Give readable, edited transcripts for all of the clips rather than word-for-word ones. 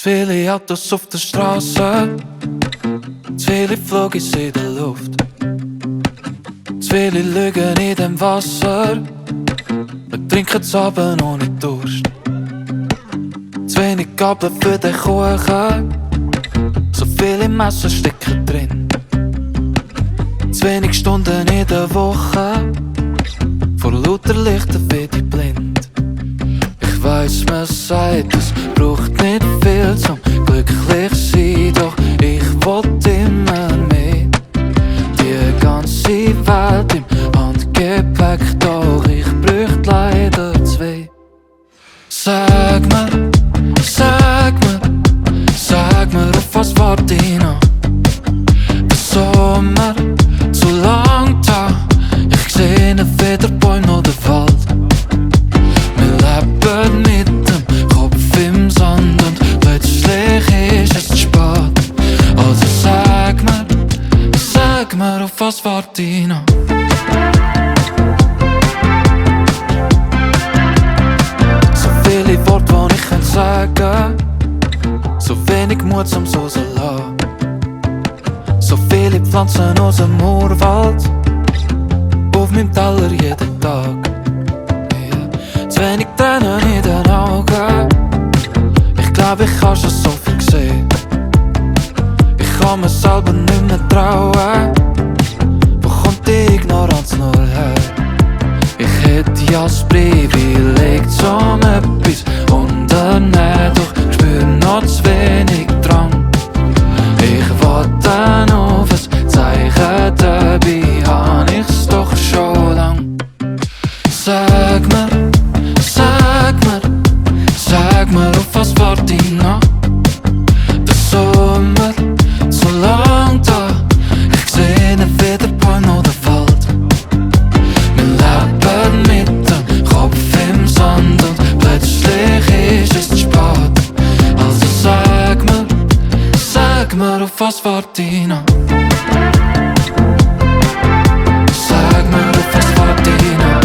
Zu viele Autos auf der Straße, zu viele Flugis in der Luft, zu viele Lügen in dem Wasser. Wir trinken zu Abend ohne Durst. Zu wenig Gabel für den Kuchen, so viele Messer stecken drin. Zu wenig Stunden in der Woche, vor lauter Lichter werde ich blind. Ich weiss, man sagt, es braucht nicht viel zum glücklich sein, doch ich wollte immer mehr. Die ganze Welt im Handgepäck, doch ich bräuchte leider zwei. Sag mir, auf was warte ich noch? Der Sommer, zu lang da, ich seh nicht weder Bäume noch den Wald. Wir leben mit dem Kopf im Sand und plötzlich ist es zu spät. Also sag mir, auf was warte ich noch? So viele Worte, die ich kann sagen, so wenig Mut zum so zu lassen. So viele Pflanzen aus dem Urwald, auf meinem Teller jeden Tag. Yeah. Zu wenig Tränen in den Augen, ich glaub, ich hab schon so viel gesehen. Ich kann mir selber nicht mehr trauen, wo kommt die Ignoranz nur her? Ich hätte ja das Privileg zum etwas unternehmen, doch ich spür noch zu wenig Drang. Ich warte auf ein Zeichen, dabei hab ich's doch schon lang. Sag mir, auf was warte ich noch? Der Sommer, so lang da, ich seh nicht weder Bäume noch den Wald. Wir leben mit dem Kopf im Sand und plötzlich ist es zu spät. Also sag mir, auf was warte ich noch? Sag mir, auf was warte ich noch?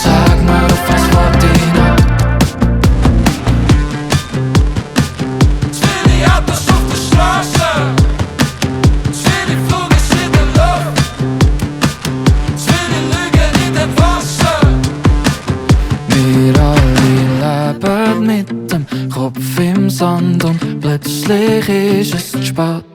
Sag mir, auf was warte ich noch? Zu viele Autos auf der Straße, zu viele Flugis in der Luft, zu viele Lügen in dem Wasser. Wir alle leben mit dem Kopf im Sand und plötzlich ist es zu spät.